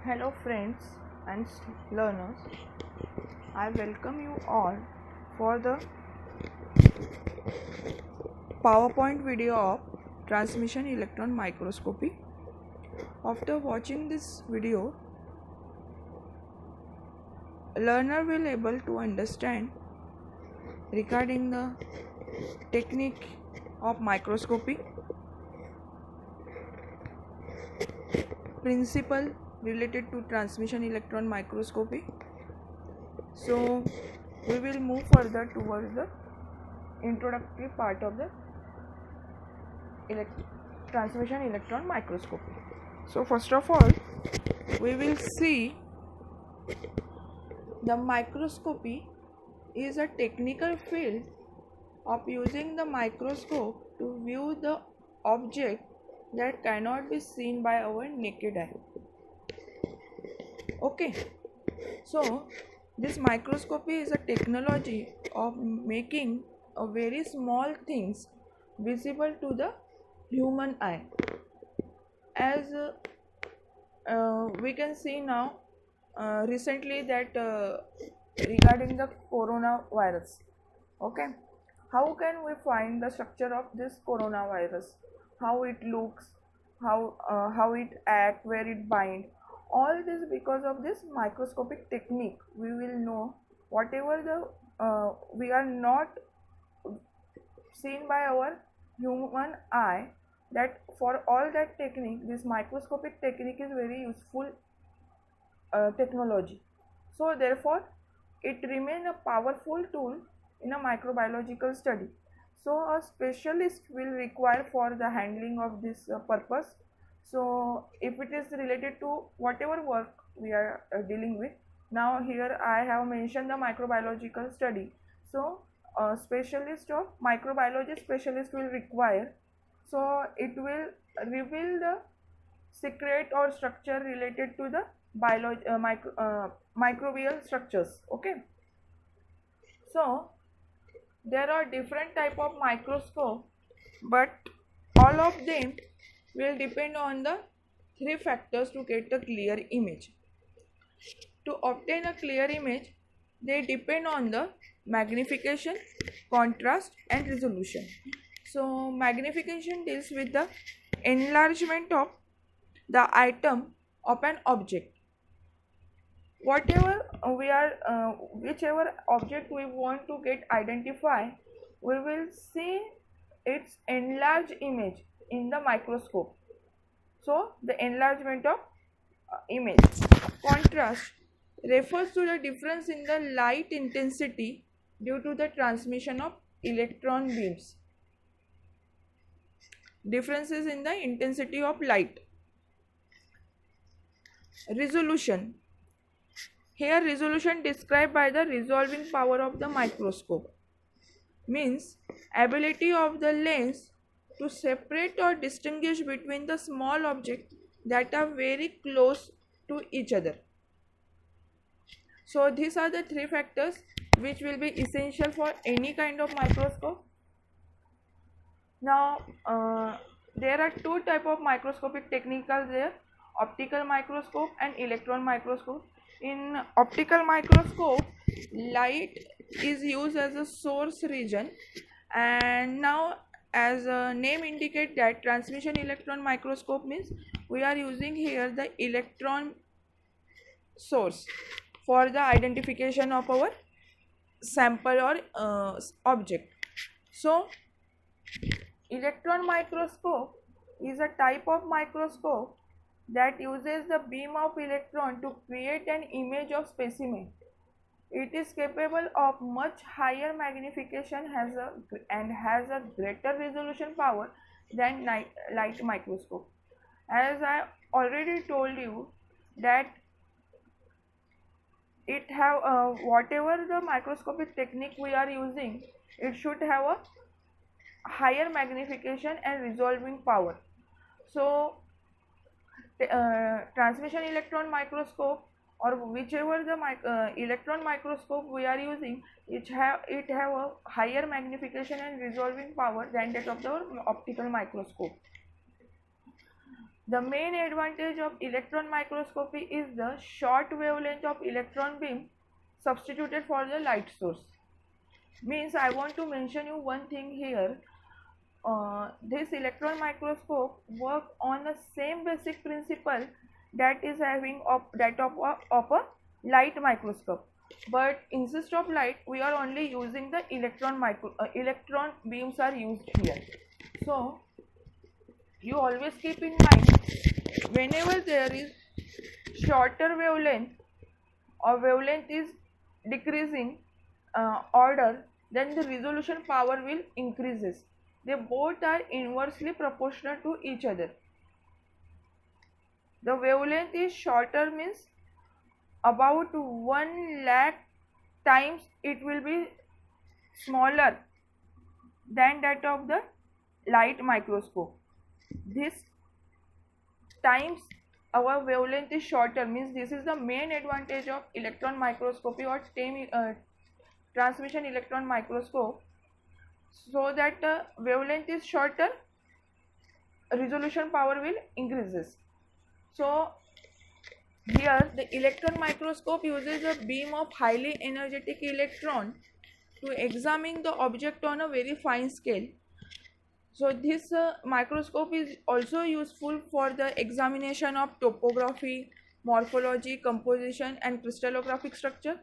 Hello friends and learners, I welcome you all for the PowerPoint video of transmission electron microscopy. After watching this video, learner will able to understand regarding the technique of microscopy, principle related to transmission electron microscopy. So we will move further towards the introductory part of the transmission electron microscopy. So first of all, we will see the microscopy is a technical field of using the microscope to view the object that cannot be seen by our naked eye. Okay, so this microscopy is a technology of making a very small things visible to the human eye. As we can see now recently that regarding the coronavirus. Okay, how can we find the structure of this coronavirus, how it looks, how it act, where it bind, all this because of this microscopic technique we will know whatever the we are not seen by our human eye, that for all that technique this microscopic technique is very useful technology. So therefore it remains a powerful tool in a microbiological study. So a specialist will require for the handling of this purpose. So if it is related to whatever work we are dealing with, now here I have mentioned the microbiological study. So a specialist of microbiology specialist will require, so it will reveal the secret or structure related to the microbial structures. Okay, so there are different type of microscope, but all of them will depend on the three factors to get a clear image. To obtain a clear image, they depend on the magnification, contrast and resolution. So magnification deals with the enlargement of the item of an object. Whatever we are whichever object we want to get identify, we will see its enlarged image in the microscope. So the enlargement of image. Contrast refers to the difference in the light intensity due to the transmission of electron beams. Differences in the intensity of light. Resolution. Here resolution described by the resolving power of the microscope, means ability of the lens to separate or distinguish between the small objects that are very close to each other. So these are the three factors which will be essential for any kind of microscope. Now there are two type of microscopic techniques there: optical microscope and electron microscope. In optical microscope, light is used as a source region, and now as a name indicate that transmission electron microscope means we are using here the electron source for the identification of our sample or object. So electron microscope is a type of microscope that uses the beam of electron to create an image of specimen. It is capable of much higher magnification and has a greater resolution power than light microscope. As I already told you that it have whatever the microscopic technique we are using, it should have a higher magnification and resolving power. So transmission electron microscope or whichever the electron microscope we are using, it have a higher magnification and resolving power than that of the optical microscope. The main advantage of electron microscopy is the short wavelength of electron beam substituted for the light source. Means I want to mention you one thing here. This electron microscope work on the same basic principle that is having of a light microscope, but instead of light we are only using the electron beams are used here. So you always keep in mind, whenever there is shorter wavelength or wavelength is decreasing order, then the resolution power will increases. They both are inversely proportional to each other. The wavelength is shorter means about 1 lakh times it will be smaller than that of the light microscope. This times our wavelength is shorter means this is the main advantage of electron microscopy or transmission electron microscope. So that the wavelength is shorter, resolution power will increases. So here the electron microscope uses a beam of highly energetic electron to examine the object on a very fine scale. So this microscope is also useful for the examination of topography, morphology, composition and crystallographic structure.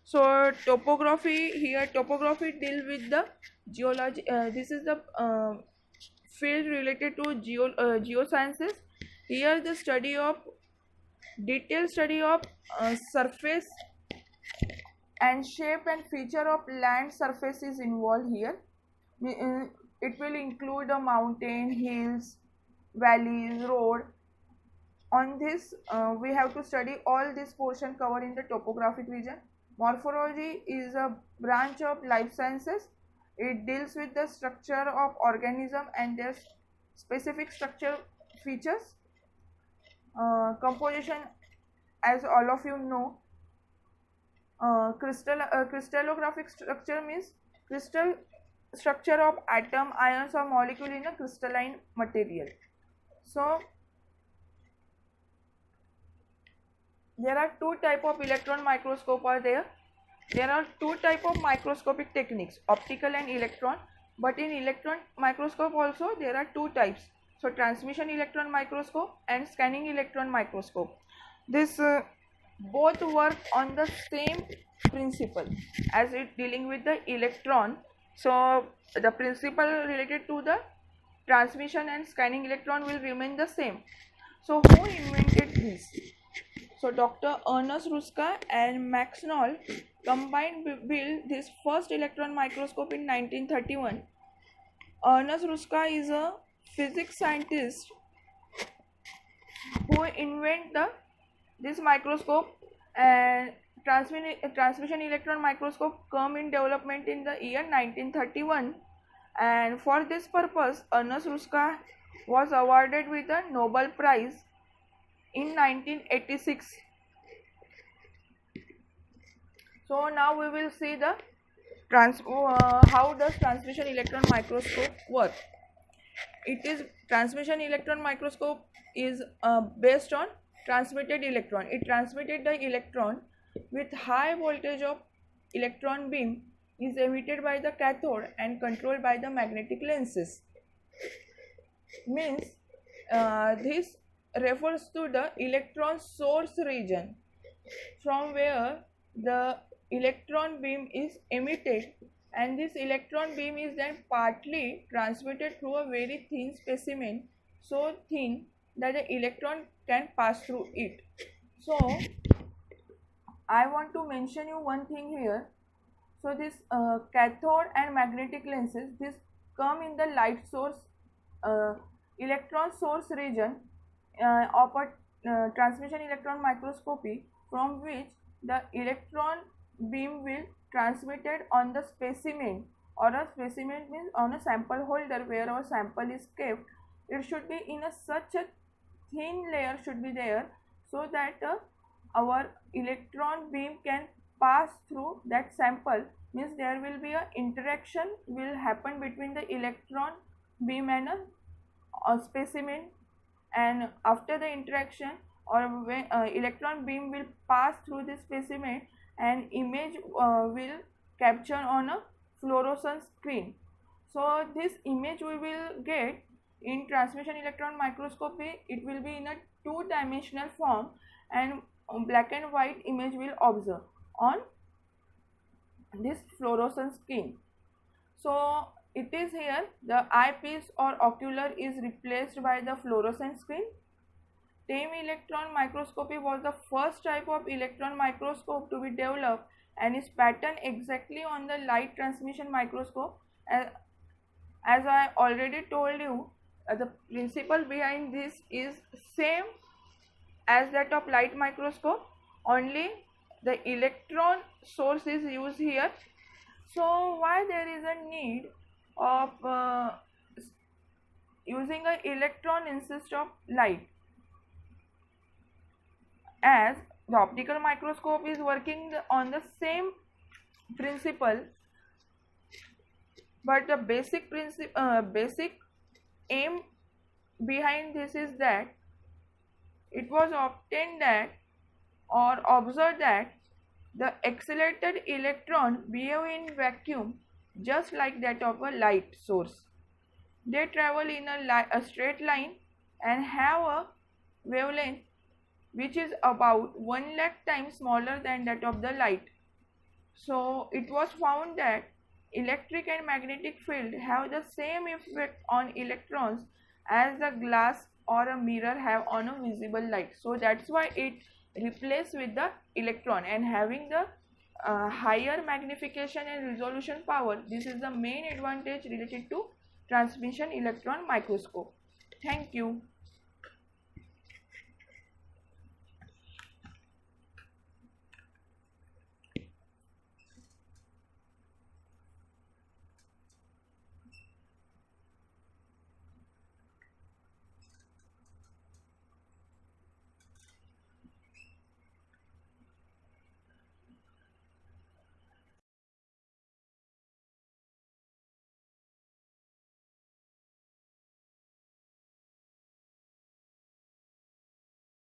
So topography deal with the geology. This is the field related to geosciences. Here the detailed study of surface and shape and feature of land surface is involved here. It will include a mountain, hills, valleys, road. On this we have to study all this portion covered in the topographic region. Morphology is a branch of life sciences. It deals with the structure of organism and their specific structure features. Composition, as all of you know, crystallographic structure means crystal structure of atom, ions or molecule in a crystalline material. So there are two type of electron microscope are there. There are two type of microscopic techniques, optical and electron. But in electron microscope also there are two types. So transmission electron microscope and scanning electron microscope. This both work on the same principle as it dealing with the electron. So the principle related to the transmission and scanning electron will remain the same. So who invented this? So Dr. Ernest Ruska and Max Knoll combined built this first electron microscope in 1931. Ernest Ruska is a physics scientist who invented this microscope, and transmission electron microscope come in development in the year 1931, and for this purpose Ernest Ruska was awarded with a Nobel Prize in 1986. So now we will see the how does transmission electron microscope work. Transmission electron microscope is based on transmitted electron. It transmitted the electron with high voltage of electron beam is emitted by the cathode and controlled by the magnetic lenses. Means this refers to the electron source region from where the electron beam is emitted, and this electron beam is then partly transmitted through a very thin specimen, so thin that the electron can pass through it. So I want to mention you one thing here. So this cathode and magnetic lenses, this come in the light source electron source region of a transmission electron microscopy, from which the electron beam will transmitted on the specimen, or a specimen means on a sample holder where our sample is kept. It should be in such a thin layer should be there, so that our electron beam can pass through that sample. Means there will be a interaction will happen between the electron beam and a specimen, and after the interaction or when electron beam will pass through this specimen, and image will capture on a fluorescence screen. So this image we will get in transmission electron microscopy. It will be in a two-dimensional form, and black and white image will observe on this fluorescence screen. So it is here the eyepiece or ocular is replaced by the fluorescence screen. TEM electron microscopy was the first type of electron microscope to be developed and is patterned exactly on the light transmission microscope. As I already told you, the principle behind this is same as that of light microscope, only the electron source is used here. So why there is a need of using an electron instead of light? As the optical microscope is working on the same principle, but the basic aim behind this is that it was obtained that or observed that the accelerated electron behave in vacuum just like that of a light source. They travel in a straight line and have a wavelength which is about 1 lakh times smaller than that of the light. So it was found that electric and magnetic field have the same effect on electrons as the glass or a mirror have on a visible light. So that's why it replaced with the electron, and having the higher magnification and resolution power. This is the main advantage related to transmission electron microscope. Thank you.